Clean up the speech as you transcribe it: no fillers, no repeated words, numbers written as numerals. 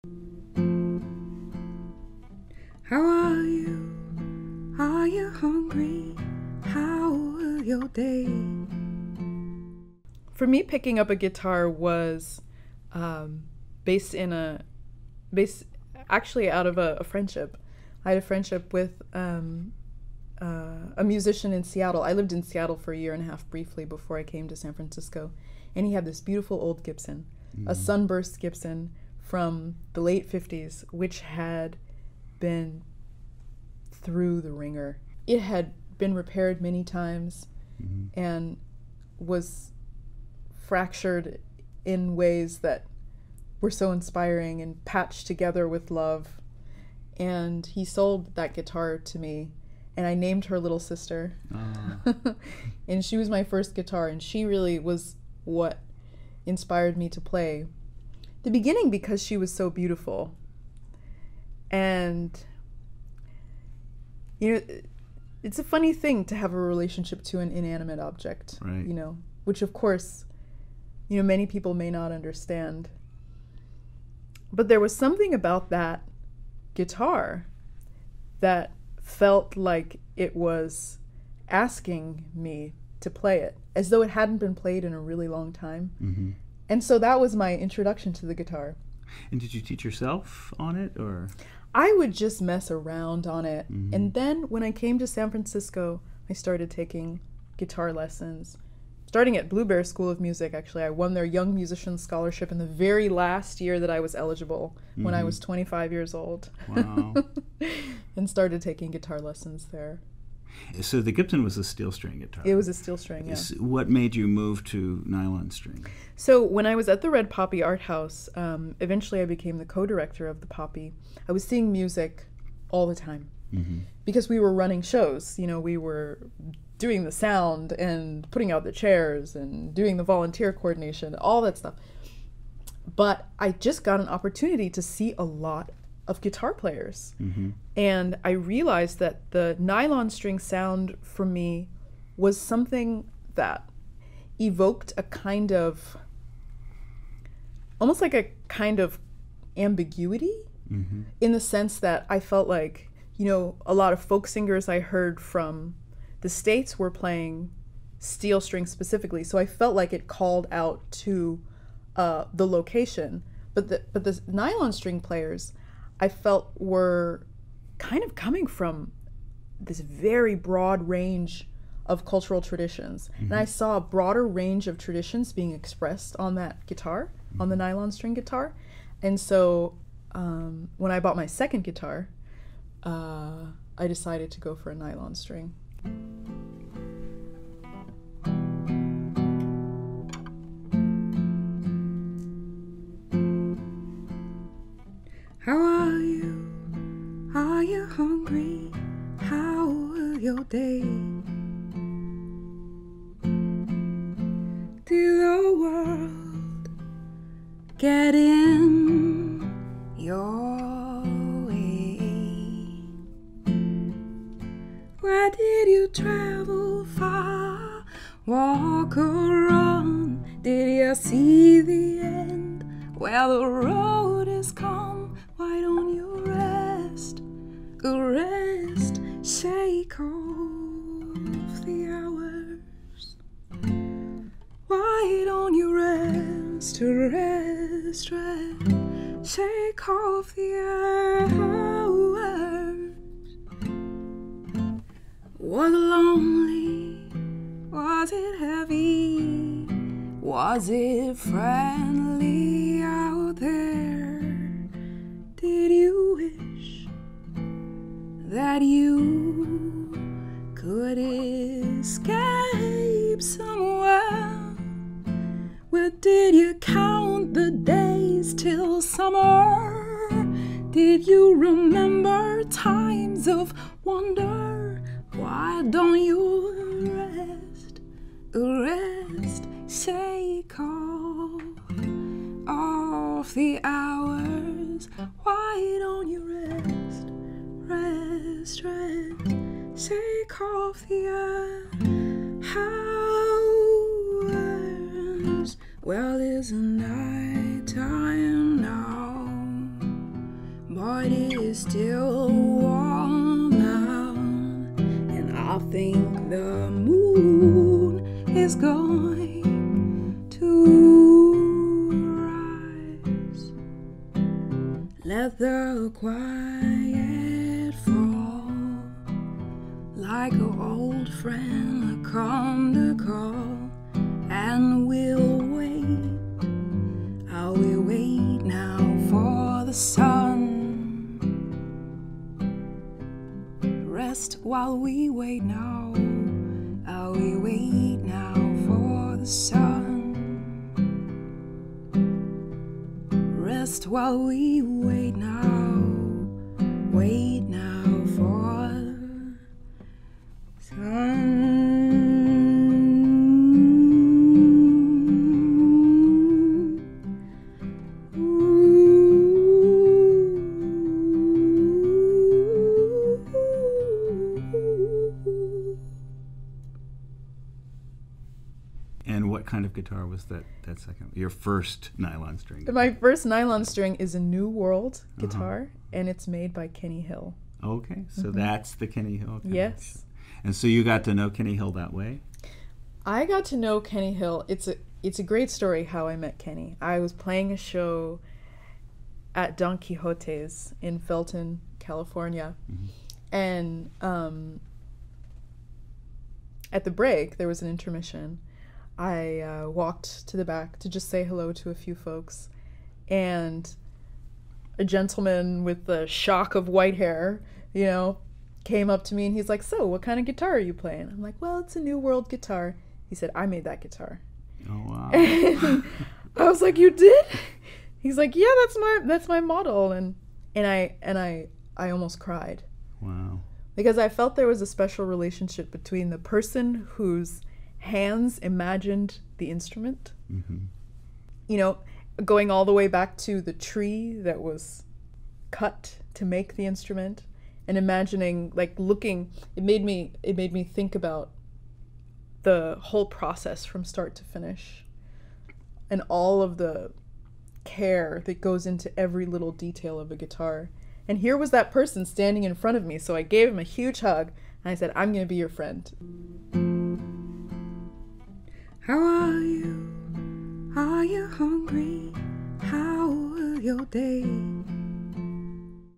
How are you? Are you hungry? How was your day? For me, picking up a guitar was based actually out of a friendship. I had a friendship with a musician in Seattle. I lived in Seattle for a year and a half briefly before I came to San Francisco, and he had this beautiful old Gibson, a sunburst Gibson from the late 50s, which had been through the ringer. It had been repaired many times and was fractured in ways that were so inspiring and patched together with love. And he sold that guitar to me, and I named her little sister. And she was my first guitar, and she really was what inspired me to play. The beginning, because she was so beautiful. And it's a funny thing to have a relationship to an inanimate object, right. Which of course, many people may not understand. But there was something about that guitar that felt like it was asking me to play it, as though it hadn't been played in a really long time. Mm-hmm. And so that was my introduction to the guitar. And did you teach yourself on it, or? I would just mess around on it. Mm-hmm. And then when I came to San Francisco, I started taking guitar lessons. Starting at Blue Bear School of Music, actually. I won their Young Musician Scholarship in the very last year that I was eligible, when I was 25 years old. Wow. And started taking guitar lessons there. So the Gibson was a steel string guitar. It was a steel string, yeah. What made you move to nylon string? So when I was at the Red Poppy Art House, eventually I became the co-director of the Poppy. I was seeing music all the time because we were running shows. We were doing the sound and putting out the chairs and doing the volunteer coordination, all that stuff. But I just got an opportunity to see a lot of guitar players. And I realized that the nylon string sound for me was something that evoked a kind of, almost like a kind of ambiguity, in the sense that I felt like, a lot of folk singers I heard from the States were playing steel strings specifically, so I felt like it called out to the location. But the nylon string players, I felt, were kind of coming from this very broad range of cultural traditions. And I saw a broader range of traditions being expressed on that guitar, on the nylon string guitar. And so when I bought my second guitar, I decided to go for a nylon string. How are you? Are you hungry? How was your day? Did the world get in your way? Where did you travel far? Walk or run? Did you see the end? Well, the road is come. Why don't you rest? Rest, shake off the hours. Why don't you rest? Rest, shake off the hours. Was it lonely? Was it heavy? Was it friendly out there? Did you wish that you could escape somewhere? Where did you count the days till summer? Did you remember times of wonder? Why don't you rest? Rest, shake off the hours. Why don't you rest? Rest, shake off the hours. Well, it's night time now. heart is still warm out, and I think the moon is going to rise. Let the quiet fall like an old friend come to call, and we'll wait. I will wait now for the sun. Rest while we wait now. I will wait now for the sun. Rest while we wait now. Wait now for the sun. And what kind of guitar was that second? Your first nylon string? My first nylon string is a New World guitar, and it's made by Kenny Hill. Okay, so that's the Kenny Hill connection. Yes. And so you got to know Kenny Hill that way? I got to know Kenny Hill. It's a great story how I met Kenny. I was playing a show at Don Quixote's in Felton, California. And at the break, there was an intermission. I walked to the back to just say hello to a few folks, and a gentleman with a shock of white hair, came up to me and he's like, "So, what kind of guitar are you playing?" I'm like, "Well, it's a New World guitar." He said, "I made that guitar." Oh, wow. And I was like, "You did?" He's like, "Yeah, that's my model," and I almost cried. Wow. Because I felt there was a special relationship between the person whose hands imagined the instrument, going all the way back to the tree that was cut to make the instrument, and imagining, looking, it made me think about the whole process from start to finish, and all of the care that goes into every little detail of a guitar. And here was that person standing in front of me, so I gave him a huge hug, and I said, "I'm going to be your friend." How are you? Are you hungry? How will your day